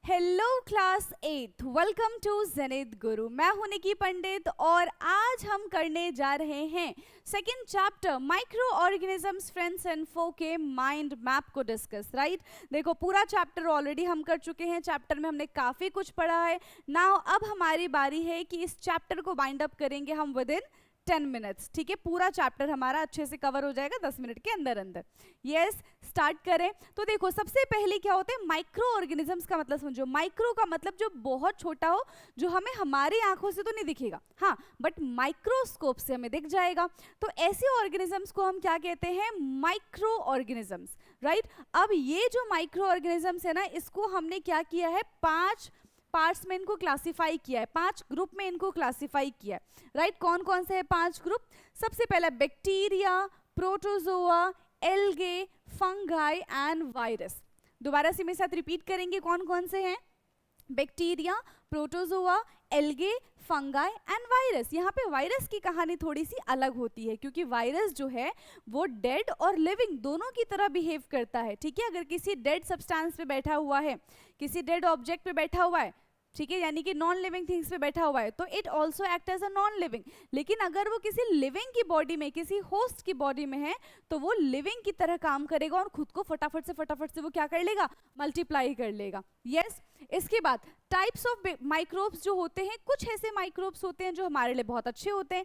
Hello class 8, welcome to Zenith Guru. मैं हूं निकी पंडित और आज हम करने जा रहे हैं second chapter microorganisms friends and फो के माइंड मैप को डिस्कस। राइट, देखो पूरा चैप्टर ऑलरेडी हम कर चुके हैं। चैप्टर में हमने काफ़ी कुछ पढ़ा है। नाउ अब हमारी बारी है कि इस चैप्टर को बाइंड अप करेंगे हम विद इन 10 मिनट्स। ठीक है, पूरा चैप्टर हमारा अच्छे से कवर हो जाएगा 10 मिनट के अंदर अंदर। यस, स्टार्ट करें। तो देखो सबसे पहले क्या होते हैं माइक्रो ऑर्गेनिजम्स का मतलब समझो। माइक्रो का मतलब जो बहुत छोटा हो, जो हमें हमारी आंखों से तो नहीं दिखेगा, हाँ, बट माइक्रोस्कोप से हमें दिख जाएगा। तो ऐसे ऑर्गेनिजम्स को हम क्या कहते हैं, माइक्रो ऑर्गेनिजम्स। राइट, अब ये जो माइक्रो ऑर्गेनिजम्स है ना, इसको हमने क्या किया है, 5 पार्ट्स में इनको क्लासिफाई किया है, 5 ग्रुप में इनको क्लासिफाई किया है। राइट, कौन कौन से है 5 ग्रुप? सबसे पहला bacteria, protozoa, algae, fungi and virus. दोबारा से मेरे साथ रिपीट करेंगे कौन कौन से हैं। Bacteria, protozoa, algae, fungi and virus. यहाँ पे वायरस की कहानी थोड़ी सी अलग होती है, क्योंकि वायरस जो है वो डेड और लिविंग दोनों की तरह बिहेव करता है। ठीक है, अगर किसी डेड सब्सटेंस पे बैठा हुआ है, किसी डेड ऑब्जेक्ट पे बैठा हुआ है, ठीक है, यानी कि नॉन लिविंग थिंग्स पे बैठा हुआ है, तो it also act as a non living. लेकिन अगर वो किसी लिविंग की बॉडी में, किसी होस्ट की बॉडी में है, तो वो लिविंग की तरह काम करेगा और खुद को फटाफट से वो क्या कर लेगा, मल्टीप्लाई कर लेगा। यस, इसके बाद टाइप्स ऑफ माइक्रोब्स जो होते हैं, कुछ ऐसे माइक्रोब्स होते हैं जो हमारे लिए बहुत अच्छे होते हैं।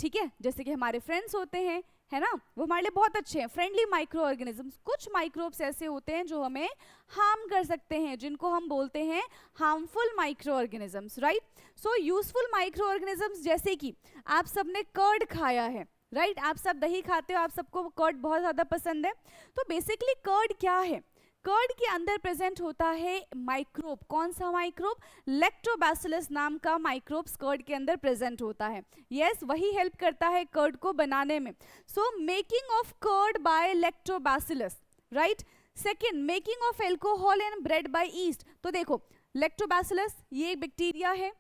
ठीक है, जैसे कि हमारे फ्रेंड्स होते हैं, है ना, वो हमारे लिए बहुत अच्छे हैं, फ्रेंडली माइक्रो ऑर्गेनिजम्स। कुछ माइक्रोब्स ऐसे होते हैं जो हमें हार्म कर सकते हैं, जिनको हम बोलते हैं harmful micro organisms. Right, so useful micro organisms, जैसे कि आप सबने कर्ड खाया है। राइट, आप सब दही खाते हो, आप सबको कर्ड बहुत ज़्यादा पसंद है। तो बेसिकली कर्ड क्या है, कर्ड के अंदर प्रेजेंट होता है माइक्रोब। कौन सा माइक्रोब? लैक्टोबैसिलस नाम का माइक्रोब कर्ड के अंदर प्रेजेंट होता है। यस, वही हेल्प करता है कर्ड को बनाने में। So making of curd by lactobacillus. Right, second, making of alcohol and bread by yeast. तो देखो लैक्टोबैसिलस ये एक बैक्टीरिया है,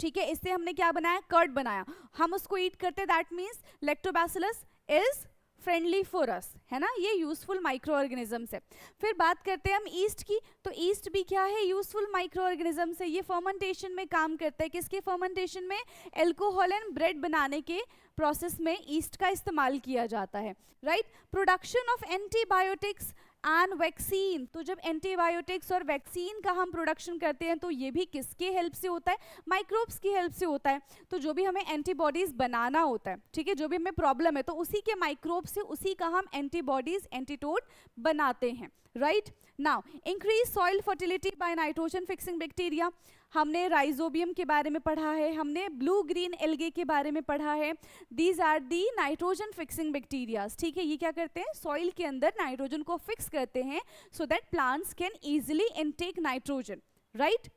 ठीक है, इससे हमने क्या बनाया, कर्ड बनाया, हम उसको ईट करते, that means lactobacillus is friendly for us, है ना, ये यूजफुल माइक्रो ऑर्गेनिजम्स है। फिर बात करते हैं हम ईस्ट की, तो ईस्ट भी क्या है, यूजफुल माइक्रो ऑर्गेनिजम्स है। ये फर्मेंटेशन में काम करता है। किसके फर्मेंटेशन में? एल्कोहल एंड ब्रेड बनाने के प्रोसेस में ईस्ट का इस्तेमाल किया जाता है। Right, production of antibiotics and vaccine. तो जब एंटीबायोटिक्स और वैक्सीन का हम प्रोडक्शन करते हैं, तो ये भी किसके हेल्प से होता है, माइक्रोब्स की हेल्प से होता है। तो जो भी हमें एंटीबॉडीज बनाना होता है, ठीक है, जो भी हमें प्रॉब्लम है, तो उसी के माइक्रोब से, उसी का हम एंटीबॉडीज, एंटीटोड बनाते हैं। Right, now increase soil fertility by nitrogen fixing bacteria. हमने राइजोबियम के बारे में पढ़ा है, हमने ब्लू ग्रीन एल्गे के बारे में पढ़ा है। These are the nitrogen fixing bacterias. ठीक है, ये क्या करते हैं, सॉइल के अंदर नाइट्रोजन को फिक्स करते हैं, so that plants can easily intake nitrogen. Right,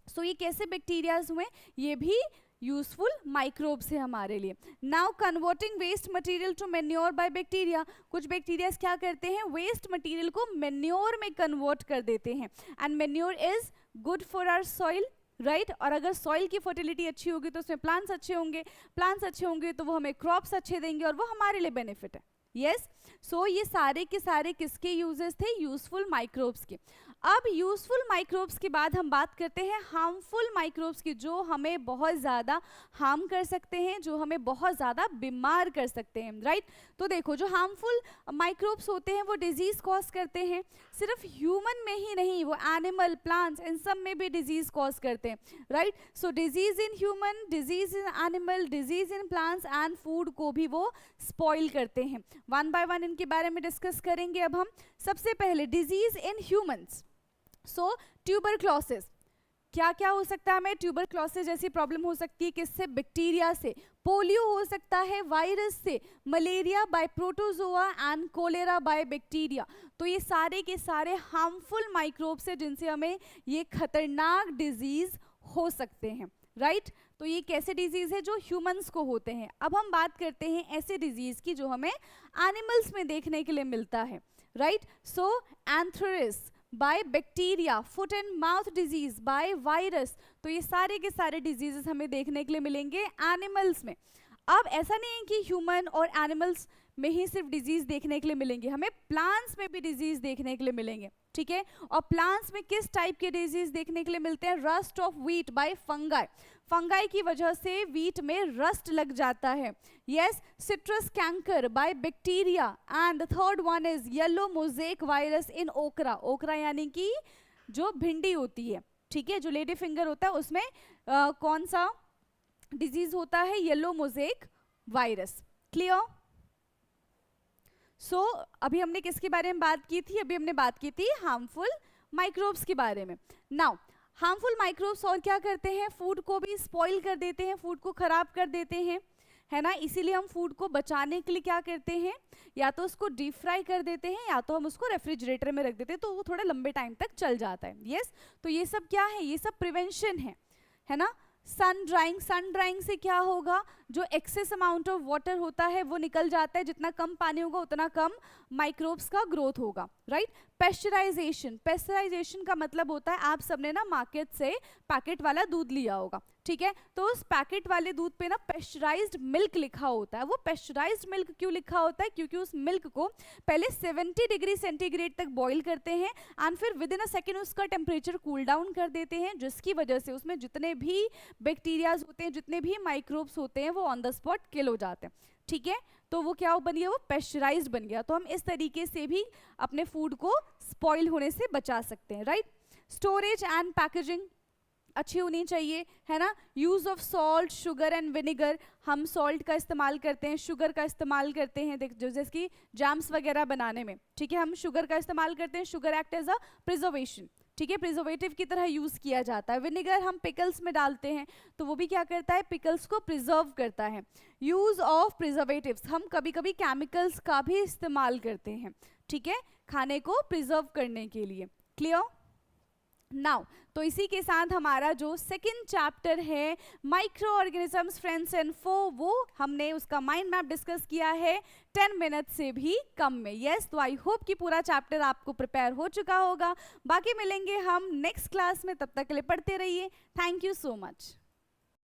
so ये कैसे बैक्टीरियाज हुए, ये भी यूजफुल माइक्रोब्स है हमारे लिए। Now converting waste material to manure by bacteria. कुछ बैक्टीरिया क्या करते हैं, वेस्ट मटेरियल को मेन्योर में कन्वर्ट कर देते हैं, and manure is good for our soil. Right, और अगर सॉइल की फर्टिलिटी अच्छी होगी तो उसमें प्लांट्स अच्छे होंगे, प्लांट्स अच्छे होंगे तो वो हमें क्रॉप्स अच्छे देंगे, और वो हमारे लिए बेनिफिट है। यस, सो ये सारे के सारे किसके यूजेस थे, यूजफुल माइक्रोब्स के। अब यूजफुल माइक्रोब्स के बाद हम बात करते हैं हार्मफुल माइक्रोब्स की, जो हमें बहुत ज़्यादा हार्म कर सकते हैं, जो हमें बहुत ज़्यादा बीमार कर सकते हैं। राइट, तो देखो जो हार्मफुल माइक्रोब्स होते हैं वो डिजीज़ कॉज करते हैं। सिर्फ ह्यूमन में ही नहीं, वो एनिमल, प्लांट्स, इन सब में भी डिजीज़ कॉज करते हैं। Right, so disease in human, disease in animal, disease in plants and food को भी वो स्पॉइल करते हैं। वन बाय वन इनके बारे में डिस्कस करेंगे अब हम। सबसे पहले disease in humans. So tuberculosis, क्या क्या हो सकता है हमें, ट्यूबरक्लोसिस जैसी प्रॉब्लम हो सकती है, किससे, बैक्टीरिया से। पोलियो हो सकता है वायरस से, malaria by protozoa and cholera by bacteria. तो ये सारे के सारे हार्मफुल माइक्रोब्स हैं, जिनसे हमें ये खतरनाक डिजीज हो सकते हैं। राइट, तो ये कैसे डिजीज है, जो ह्यूमंस को होते हैं। अब हम बात करते हैं ऐसे डिजीज की जो हमें एनिमल्स में देखने के लिए मिलता है। Right, so anthracis by bacteria, foot and mouth disease by virus. तो ये सारे के सारे डिजीजेस हमें देखने के लिए मिलेंगे एनिमल्स में। अब ऐसा नहीं है कि ह्यूमन और एनिमल्स में ही सिर्फ डिजीज देखने के लिए मिलेंगे, हमें प्लांट्स में भी डिजीज देखने के लिए मिलेंगे, ठीक है। और प्लांट्स में किस टाइप के डिजीज देखने के लिए मिलते हैं? Rust of wheat by fungi, fungi की वजह से व्हीट में रस्ट लग जाता है। Yes, citrus canker by bacteria, and the third one is yellow mosaic virus in okra, okra यानी कि जो भिंडी होती है, ठीक है, जो लेडी फिंगर होता है उसमें कौन सा डिजीज होता है? Yellow mosaic virus. क्लियर? सो अभी हमने किसके बारे में बात की थी? अभी हमने बात की थी हार्मफुल माइक्रोब्स के बारे में। नाउ हार्मफुल माइक्रोब्स और क्या करते हैं? फूड को भी स्पॉइल कर देते हैं, फूड को खराब कर देते हैं, है ना। इसीलिए हम फूड को बचाने के लिए क्या करते हैं? या तो उसको डीप फ्राई कर देते हैं या तो हम उसको रेफ्रिजरेटर में रख देते हैं, तो वो थोड़ा लंबे टाइम तक चल जाता है। यस, तो ये सब क्या है? ये सब प्रिवेंशन है ना। सन ड्राइंग, सन ड्राइंग से क्या होगा? जो एक्सेस अमाउंट ऑफ वाटर होता है वो निकल जाता है, जितना कम पानी होगा उतना कम माइक्रोब्स का ग्रोथ होगा, राइट। पेस्चराइजेशन, पेस्चराइजेशन का मतलब होता है, आप सबने ना मार्केट से पैकेट वाला दूध लिया होगा, ठीक है, तो उस पैकेट वाले दूध पे ना पेस्चराइज्ड मिल्क लिखा होता है। वो पेस्चराइज्ड मिल्क क्यों लिखा होता है? क्योंकि उस मिल्क को पहले 70 डिग्री सेंटीग्रेड तक बॉईल करते हैं एंड फिर विद इन अ सेकेंड उसका टेम्परेचर कूल डाउन कर देते हैं, जिसकी वजह से उसमें जितने भी बैक्टीरियाज होते हैं, जितने भी माइक्रोब्स होते हैं, वो ऑन द स्पॉट किल हो जाते हैं, ठीक है। तो वो क्या बन गया? वो पेस्चराइज्ड बन गया। तो हम इस तरीके से भी अपने फूड को स्पॉइल होने से बचा सकते हैं, राइट। स्टोरेज एंड पैकेजिंग अच्छी होनी चाहिए, है ना। Use of salt, sugar and vinegar, हम सॉल्ट का इस्तेमाल करते हैं, शुगर का इस्तेमाल करते हैं, जैसे कि जैम्स वगैरह बनाने में, ठीक है, हम शुगर का इस्तेमाल करते हैं। Sugar act as a preservation, ठीक है, प्रिजर्वेटिव की तरह यूज किया जाता है। विनेगर हम पिकल्स में डालते हैं, तो वो भी क्या करता है? पिकल्स को प्रिजर्व करता है। यूज ऑफ प्रिजर्वेटिव्स, हम कभी कभी केमिकल्स का भी इस्तेमाल करते हैं, ठीक है, खाने को प्रिजर्व करने के लिए। क्लियर? नाउ तो इसी के साथ हमारा जो सेकंड चैप्टर है माइक्रो ऑर्गेनिजम्स, फ्रेंड्स एंड फो, वो हमने उसका माइंड मैप डिस्कस किया है 10 मिनट से भी कम में। यस, तो आई होप कि पूरा चैप्टर आपको प्रिपेयर हो चुका होगा। बाकी मिलेंगे हम नेक्स्ट क्लास में, तब तक के लिए पढ़ते रहिए। Thank you so much.